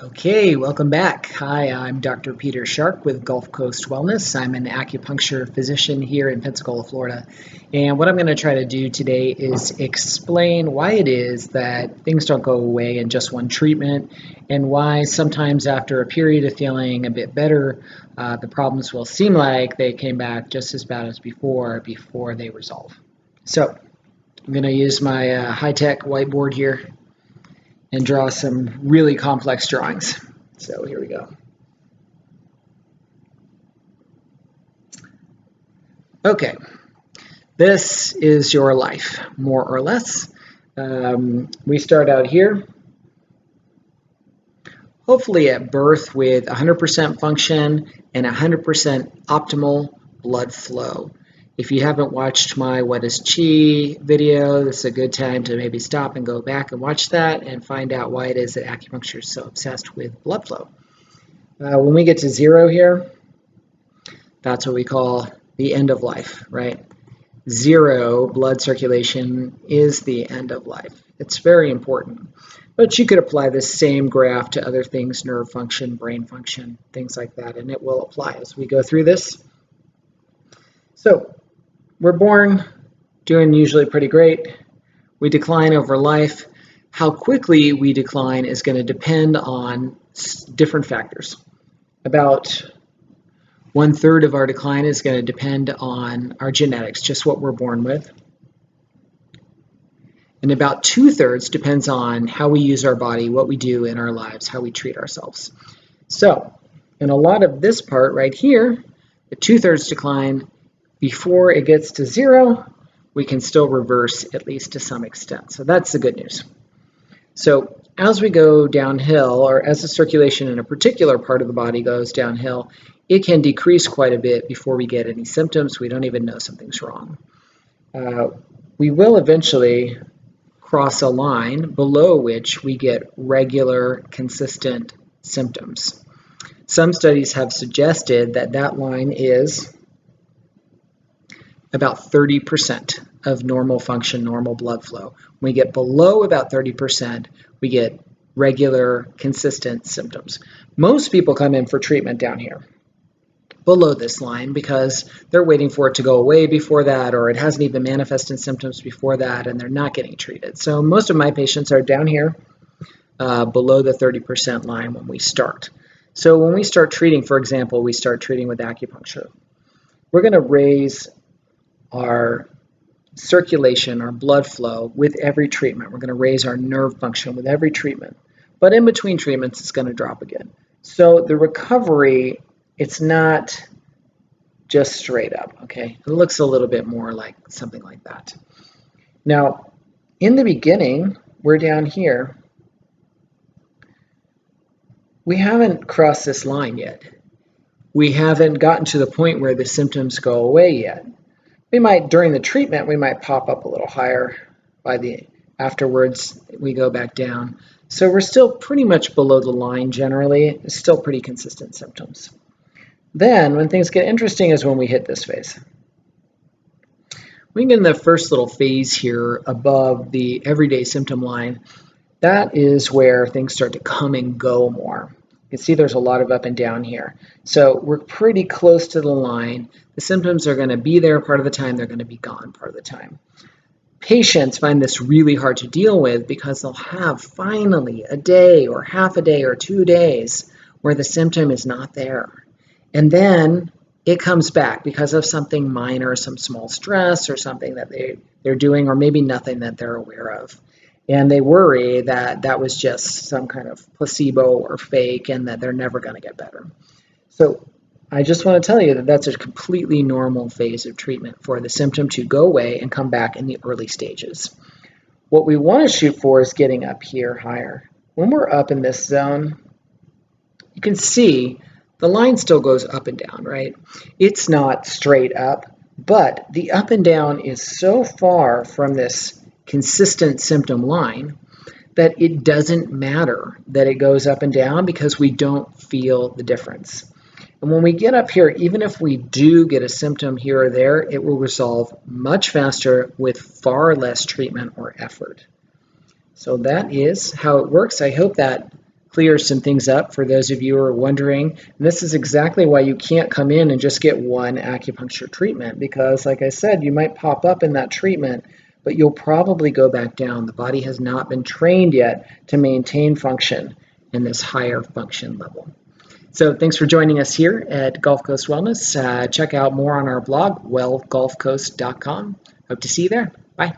Okay, welcome back. Hi, I'm Dr. Peter Shark with Gulf Coast Wellness. I'm an acupuncture physician here in Pensacola, Florida. And what I'm going to try to do today is explain why it is that things don't go away in just one treatment and why sometimes after a period of feeling a bit better, the problems will seem like they came back just as bad as before they resolve. So I'm going to use my high-tech whiteboard here and draw some really complex drawings. So here we go. Okay, this is your life, more or less. We start out here, hopefully at birth with 100% function and 100% optimal blood flow. If you haven't watched my What is Qi video, this is a good time to maybe stop and go back and watch that and find out why it is that acupuncture is so obsessed with blood flow. When we get to 0 here, that's what we call the end of life, right? 0 blood circulation is the end of life. It's very important. But you could apply this same graph to other things, nerve function, brain function, things like that, and it will apply as we go through this. So, we're born doing usually pretty great. We decline over life. How quickly we decline is going to depend on different factors. About 1/3 of our decline is going to depend on our genetics, just what we're born with. And about 2/3 depends on how we use our body, what we do in our lives, how we treat ourselves. So, in a lot of this part right here, the 2/3 decline, before it gets to 0, we can still reverse at least to some extent. So that's the good news. So as we go downhill, or as the circulation in a particular part of the body goes downhill, it can decrease quite a bit before we get any symptoms. We don't even know something's wrong. We will eventually cross a line below which we get regular, consistent symptoms. Some studies have suggested that that line is about 30% of normal function, normal blood flow. When we get below about 30%, we get regular, consistent symptoms. Most people come in for treatment down here, below this line, because they're waiting for it to go away before that, or it hasn't even manifested symptoms before that, and they're not getting treated. So most of my patients are down here, below the 30% line when we start. So when we start treating, for example, we start treating with acupuncture. We're going to raise our circulation, our blood flow with every treatment. We're going to raise our nerve function with every treatment. But in between treatments, it's going to drop again. So the recovery, it's not just straight up, okay? It looks a little bit more like something like that. Now, in the beginning, we're down here. We haven't crossed this line yet. We haven't gotten to the point where the symptoms go away yet. We might, during the treatment, we might pop up a little higher. Afterwards, we go back down. So we're still pretty much below the line generally. It's still pretty consistent symptoms. Then, when things get interesting is when we hit this phase. We get in the first little phase here above the everyday symptom line. That is where things start to come and go more. You can see there's a lot of up and down here. So we're pretty close to the line. The symptoms are going to be there part of the time. They're going to be gone part of the time. Patients find this really hard to deal with because they'll have finally a day or half a day or 2 days where the symptom is not there. And then it comes back because of something minor, some small stress or something that they're doing, or maybe nothing that they're aware of. And they worry that that was just some kind of placebo or fake and that they're never going to get better. So I just want to tell you that that's a completely normal phase of treatment for the symptom to go away and come back in the early stages. What we want to shoot for is getting up here higher. When we're up in this zone, you can see the line still goes up and down, right? It's not straight up, but the up and down is so far from this consistent symptom line that it doesn't matter that it goes up and down because we don't feel the difference. And when we get up here, even if we do get a symptom here or there, it will resolve much faster with far less treatment or effort. So that is how it works. I hope that clears some things up for those of you who are wondering. And this is exactly why you can't come in and just get one acupuncture treatment, because like I said, you might pop up in that treatment, but you'll probably go back down. The body has not been trained yet to maintain function in this higher function level. So thanks for joining us here at Gulf Coast Wellness. Check out more on our blog, wellgulfcoast.com. Hope to see you there. Bye.